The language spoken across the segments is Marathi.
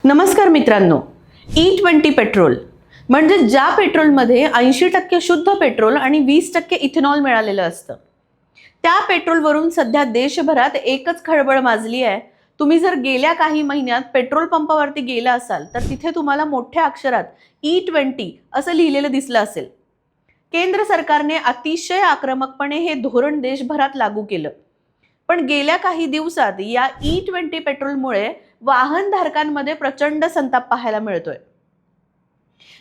नमस्कार मित्रांनो, E20 पेट्रोल म्हणजे ज्या पेट्रोलमध्ये 80% शुद्ध पेट्रोल आणि 20% इथेनॉल मिळालेलं असतं. त्या पेट्रोलवरून सध्या देशभरात एकच खळबळ माजली आहे. तुम्ही जर गेल्या काही महिन्यात पेट्रोल पंपावरती गेला असाल तर तिथे तुम्हाला मोठ्या अक्षरात E20 असं लिहिलेलं दिसलं असेल. केंद्र सरकारने अतिशय आक्रमकपणे हे धोरण देशभरात लागू केलं. पण गेल्या काही दिवसात या E20 पेट्रोलमुळे वाहनधारकांमध्ये प्रचंड संताप पाहायला मिळतोय.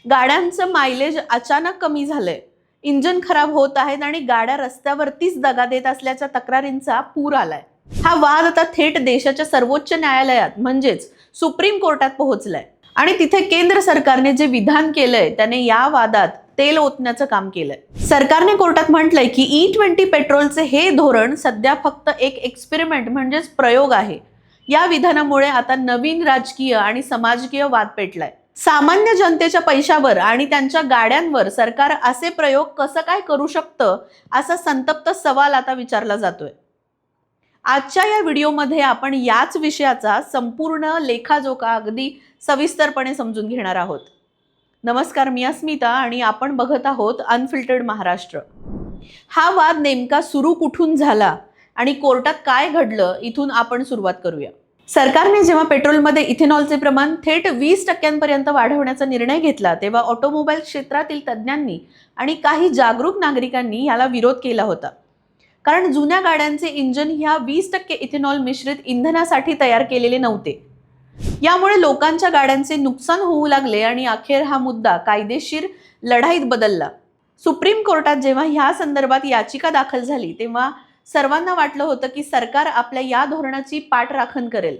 गाड्यांचं मायलेज अचानक कमी झालंय, इंजन खराब होत आहेत आणि गाड्या रस्त्यावरतीच दगा देत असल्याच्या तक्रारींचा पूर आलाय. हा वाद आता थेट देशाच्या सर्वोच्च न्यायालयात म्हणजेच सुप्रीम कोर्टात पोहोचलाय आणि तिथे केंद्र सरकारने जे विधान केलंय त्याने या वादात तेल ओतण्याचं काम केलंय. सरकारने कोर्टात म्हटलंय की E20 पेट्रोलचे हे धोरण सध्या फक्त एक एक्सपेरिमेंट म्हणजेच प्रयोग आहे. या विधानामुळे आता नवीन राजकीय आणि समाजकीय वाद पेटलाय. सामान्य जनतेच्या पैशावर आणि त्यांच्या गाड्यांवर सरकार असे प्रयोग कसं काय करू शकतं असा संतप्त सवाल आता विचारला जातोय. आजच्या या व्हिडिओमध्ये आपण याच विषयाचा संपूर्ण लेखाजोखा अगदी सविस्तरपणे समजून घेणार आहोत. नमस्कार, मी अस्मिता आणि आपण बघत आहोत अनफिल्टर्ड महाराष्ट्र. हा वाद नेमका सुरू कुठून झाला आणि कोर्टात काय घडलं इथून आपण सुरुवात करूया. सरकारने जेव्हा पेट्रोलमध्ये इथेनॉलचे प्रमाण थेट 20% वाढवण्याचा निर्णय घेतला तेव्हा ऑटोमोबाईल क्षेत्रातील तज्ज्ञांनी आणि काही जागरूक नागरिकांनी याला विरोध केला होता. कारण जुन्या गाड्यांचे इंजन ह्या 20% इथेनॉल मिश्रित इंधनासाठी तयार केलेले नव्हते. यामुळे लोकांच्या गाड्यांचे नुकसान होऊ लागले आणि अखेर हा मुद्दा कायदेशीर लढाईत बदलला. सुप्रीम कोर्टात जेव्हा ह्या संदर्भात याचिका दाखल झाली तेव्हा सर्वांना वाटलं होतं की सरकार आपल्या या धोरणाची पाठराखण करेल,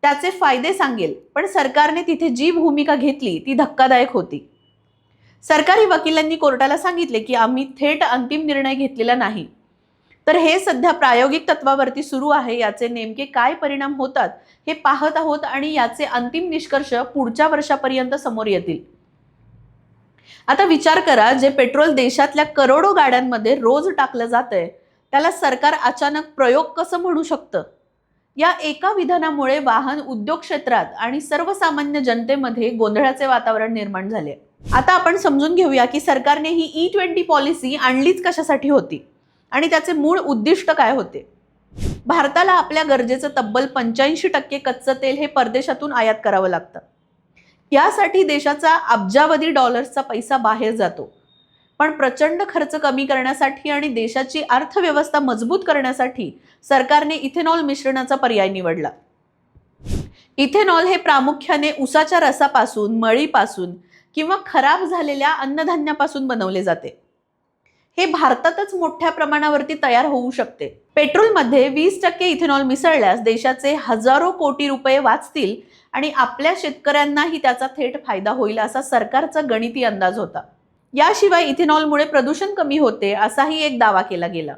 त्याचे फायदे सांगेल. पण सरकारने तिथे जी भूमिका घेतली ती धक्कादायक होती. सरकारी वकिलांनी कोर्टाला सांगितले की आम्ही थेट अंतिम निर्णय घेतलेला नाही, तर हे सध्या प्रायोगिक तत्वावरती सुरू आहे. याचे नेमके काय परिणाम होतात हे पाहत आहोत आणि याचे अंतिम निष्कर्ष पुढच्या वर्षापर्यंत समोर येतील. आता विचार करा, जे पेट्रोल देशातल्या करोडो गाड्यांमध्ये रोज टाकलं जातंय त्याला सरकार अचानक प्रयोग कसं म्हणू शकतं? या एका विधानामुळे वाहन उद्योग क्षेत्रात आणि सर्वसामान्य जनतेमध्ये गोंधळाचे वातावरण निर्माण झाले. आता आपण समजून घेऊया की सरकारने ही E20 पॉलिसी आणलीच कशासाठी होती आणि त्याचे मूळ उद्दिष्ट काय होते. भारताला आपल्या गरजेचं तब्बल 85% कच्चं तेल हे परदेशातून आयात करावं लागतं. यासाठी देशाचा अब्जावधी डॉलर्सचा पैसा बाहेर जातो. पण प्रचंड खर्च कमी करण्यासाठी आणि देशाची अर्थव्यवस्था मजबूत करण्यासाठी सरकारने इथेनॉल मिश्रणाचा पर्याय निवडला. इथेनॉल हे प्रामुख्याने उसाच्या रसापासून, मळीपासून किंवा खराब झालेल्या अन्नधान्यापासून बनवले जाते. हे भारतातच मोठ्या प्रमाणावरती तयार होऊ शकते. पेट्रोलमध्ये 20% इथेनॉल मिसळल्यास देशाचे हजारो कोटी रुपये वाचतील आणि आपल्या शेतकऱ्यांनाही त्याचा थेट फायदा होईल असा सरकारचा गणिती अंदाज होता. याशिवाय इथेनॉलमुळे प्रदूषण कमी होते असाही एक दावा केला गेला.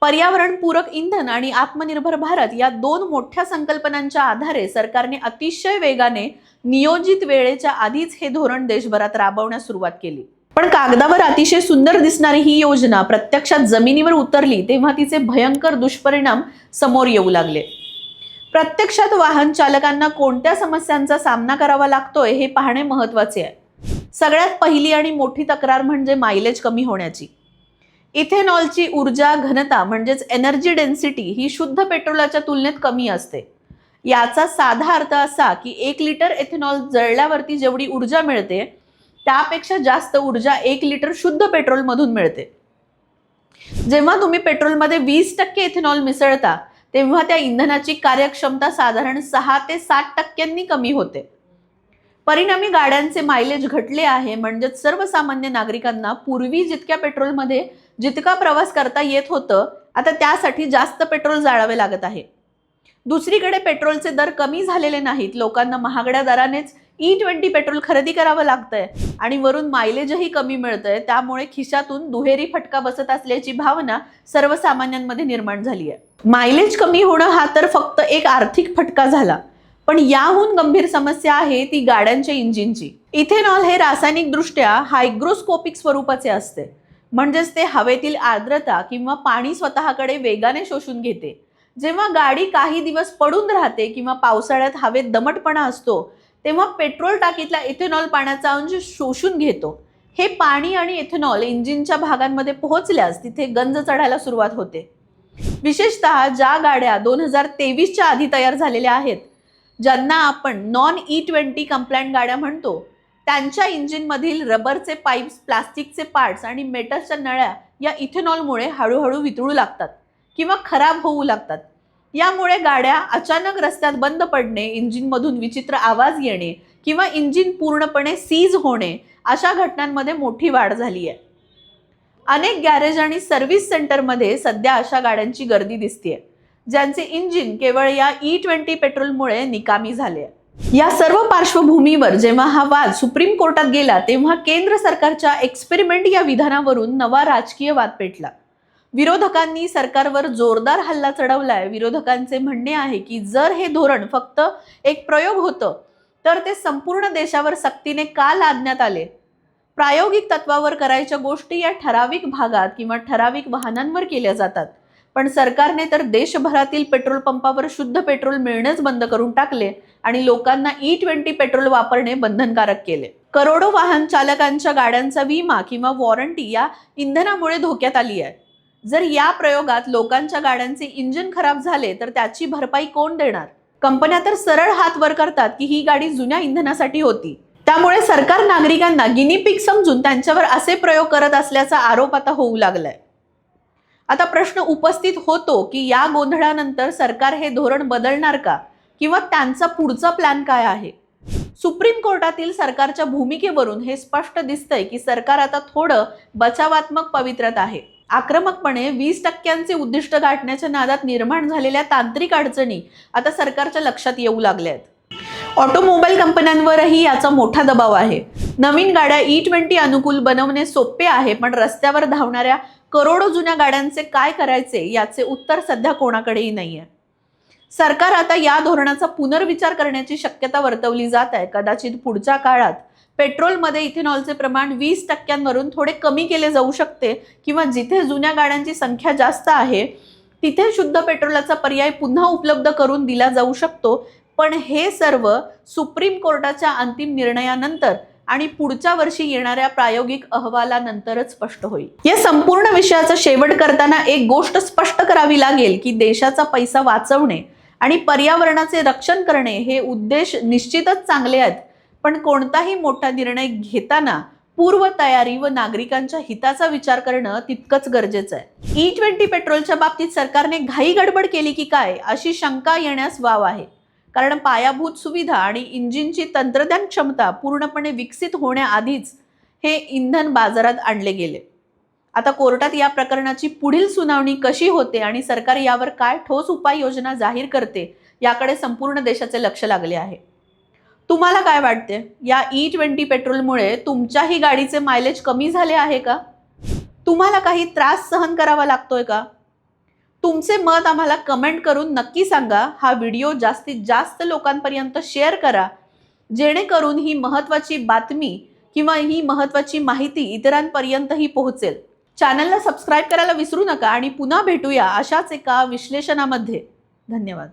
पर्यावरणपूरक इंधन आणि आत्मनिर्भर भारत या दोन मोठ्या संकल्पनांच्या आधारे सरकारने अतिशय वेगाने नियोजित वेळेच्या आधीच हे धोरण देशभरात राबवण्यास सुरुवात केली. पण कागदावर अतिशय सुंदर दिसणारी ही योजना प्रत्यक्षात जमिनीवर उतरली तेव्हा तिचे भयंकर दुष्परिणाम समोर येऊ लागले. प्रत्यक्षात वाहन चालकांना कोणत्या समस्यांचा सामना करावा लागतोय हे पाहणे महत्त्वाचे आहे. सगळ्यात पहिली आणि मोठी तक्रार म्हणजे मायलेज कमी होण्याची. इथेनॉलची ऊर्जा घनता म्हणजेच एनर्जी डेन्सिटी ही शुद्ध पेट्रोलच्या तुलनेत कमी असते. याचा साधा अर्थ असा की 1 लिटर इथेनॉल जळल्यावरती जेवढी ऊर्जा मिळते त्यापेक्षा जास्त ऊर्जा 1 लिटर शुद्ध पेट्रोल मधून मिळते. जेव्हा तुम्ही पेट्रोलमध्ये 20% इथेनॉल मिसळता तेव्हा त्या इंधनाची कार्यक्षमता साधारण 6 ते 7% कमी होते. परिणामी गाड्यांचे मायलेज घटले आहे. म्हणजेच सर्वसामान्य नागरिकांना पूर्वी जितक्या पेट्रोलमध्ये जितका प्रवास करता येत होतं आता त्यासाठी जास्त पेट्रोल जाळावे लागत आहे. दुसरीकडे पेट्रोलचे दर कमी झालेले नाहीत. लोकांना महागड्या दरानेच E20 पेट्रोल खरेदी करावं लागतंय आणि वरून मायलेजही कमी मिळतंय. त्यामुळे खिशातून दुहेरी फटका बसत असल्याची भावना सर्वसामान्यांमध्ये निर्माण झाली आहे. मायलेज कमी होणं हा तर फक्त एक आर्थिक फटका झाला, पण याहून गंभीर समस्या आहे ती गाड्यांच्या इंजिनची. इथेनॉल हे रासायनिकदृष्ट्या हायग्रोस्कोपिक स्वरूपाचे असते. म्हणजेच ते हवेतील आर्द्रता किंवा पाणी स्वतःकडे वेगाने शोषून घेते. जेव्हा गाडी काही दिवस पडून राहते किंवा पावसाळ्यात हवेत दमटपणा असतो तेव्हा पेट्रोल टाकीतला इथेनॉल पाण्याचा अंश शोषून घेतो. हे पाणी आणि इथेनॉल इंजिनच्या भागांमध्ये पोहोचल्यास तिथे गंज चढायला सुरुवात होते. विशेषतः ज्या गाड्या 2023च्या आधी तयार झालेल्या आहेत, ज्यांना आपण नॉन E20 कंप्लायंट गाड्या म्हणतो, त्यांच्या इंजिनमधील रबरचे पाईप्स, प्लास्टिकचे पार्ट्स आणि मेटलच्या नळ्या या इथेनॉलमुळे हळूहळू वितळू लागतात किंवा खराब होऊ लागतात. यामुळे गाड्या अचानक रस्त्यात बंद पडणे, इंजिनमधून विचित्र आवाज येणे किंवा इंजिन पूर्णपणे सीज होणे अशा घटनांमध्ये मोठी वाढ झाली आहे. अनेक गॅरेज आणि सर्व्हिस सेंटरमध्ये सध्या अशा गाड्यांची गर्दी दिसतेय, ज्यांचे इंजिन केवळ या E20 पेट्रोलमुळे निकामी झाले. या सर्व पार्श्वभूमीवर जेव्हा हा वाद सुप्रीम कोर्टात गेला, तेव्हा केंद्र सरकारच्या एक्सपेरिमेंट या विधानावरून नवा राजकीय वाद पेटला. विरोधकांनी सरकारवर जोरदार हल्ला चढवलाय. विरोधकांचे म्हणणे आहे की जर हे धोरण फक्त एक प्रयोग होतं तर ते संपूर्ण देशावर सक्तीने का लादण्यात आले? प्रायोगिक तत्वावर करायच्या गोष्टी या ठराविक भागात किंवा ठराविक वाहनांवर केल्या जातात, पण सरकारने तर देशभरातील पेट्रोल पंपावर शुद्ध पेट्रोल मिळणेच बंद करून टाकले आणि लोकांना E20 पेट्रोल वापरणे बंधनकारक केले. करोडो वाहन चालकांच्या गाड्यांचा विमा किंवा वॉरंटी या इंधनामुळे धोक्यात आली आहे. जर या प्रयोगात लोकांच्या गाड्यांचे इंजिन खराब झाले तर त्याची भरपाई कोण देणार? कंपन्या तर सरळ हात वर करतात की ही गाडी जुन्या इंधनासाठी होती. त्यामुळे सरकार नागरिकांना गिनीपिग समजून त्यांच्यावर असे प्रयोग करत असल्याचा आरोप आता होऊ लागलाय. आता प्रश्न उपस्थित होतो की या गोंधळानंतर सरकार हे धोरण बदलणार का किंवा त्यांचा पुढचा प्लॅन काय आहे? सुप्रीम कोर्टातील सरकारच्या भूमिकेवरून हे स्पष्ट दिसतंय की सरकार आता थोडं बचावात्मक पवित्र्यात आहे. आक्रमकपणे 20% उद्दिष्ट गाठण्याच्या नादात निर्माण झालेल्या तांत्रिक अडचणी आता सरकारच्या लक्षात येऊ लागल्या आहेत. ऑटोमोबाईल कंपन्यांवरही याचा मोठा दबाव आहे. नवीन गाड्या E20 अनुकूल बनवणे सोपे आहे, पण रस्त्यावर धावणाऱ्या करोडो जुन्या गाड्यांचे काय करायचे याचे उत्तर सध्या कोणाकडेही नाहीये. सरकार आता या धोरणाचा पुनर्विचार करण्याची शक्यता वर्तवली जात आहे. कदाचित पुढच्या काळात पेट्रोलमध्ये इथेनॉलचे प्रमाण 20% थोडे कमी केले जाऊ शकते किंवा जिथे जुन्या गाड्यांची संख्या जास्त आहे तिथे शुद्ध पेट्रोलाचा पर्याय पुन्हा उपलब्ध करून दिला जाऊ शकतो. पण हे सर्व सुप्रीम कोर्टाच्या अंतिम निर्णयानंतर आणि पुढच्या वर्षी येणाऱ्या प्रायोगिक अहवालानंतरच स्पष्ट होईल. या संपूर्ण विषयाचा शेवट करताना एक गोष्ट स्पष्ट करावी लागेल की देशाचा पैसा वाचवणे आणि पर्यावरणाचे रक्षण करणे हे उद्देश निश्चितच चांगले आहेत, पण कोणताही मोठा निर्णय घेताना पूर्वतयारी व नागरिकांच्या हिताचा विचार करणं तितकंच गरजेचं आहे. E20 पेट्रोलच्या बाबतीत सरकारने घाई गडबड केली की काय अशी शंका येण्यास वाव आहे, कारण पायाभूत सुविधा आणि इंजिनची तंत्रज्ञान क्षमता पूर्णपणे विकसित होण्याआधीच हे इंधन बाजारात आणले गेले. आता कोर्टात या प्रकरणाची पुढील सुनावणी कशी होते आणि सरकार यावर काय ठोस उपाययोजना जाहीर करते याकडे संपूर्ण देशाचे लक्ष लागले आहे. तुम्हाला काय वाटते? या E20 पेट्रोलमुळे तुमच्याही गाडीचे मायलेज कमी झाले आहे का? तुम्हाला काही त्रास सहन करावा लागतोय का? तुमचे मत आम्हाला कमेंट करून नक्की सांगा. हा व्हिडिओ जास्तीत जास्त लोकांपर्यंत शेअर करा, जेणेकरून ही महत्त्वाची बातमी किंवा ही महत्त्वाची माहिती इतरांपर्यंतही पोहोचेल. चॅनलला सबस्क्राईब करायला विसरू नका आणि पुन्हा भेटूया अशाच एका विश्लेषणामध्ये. धन्यवाद.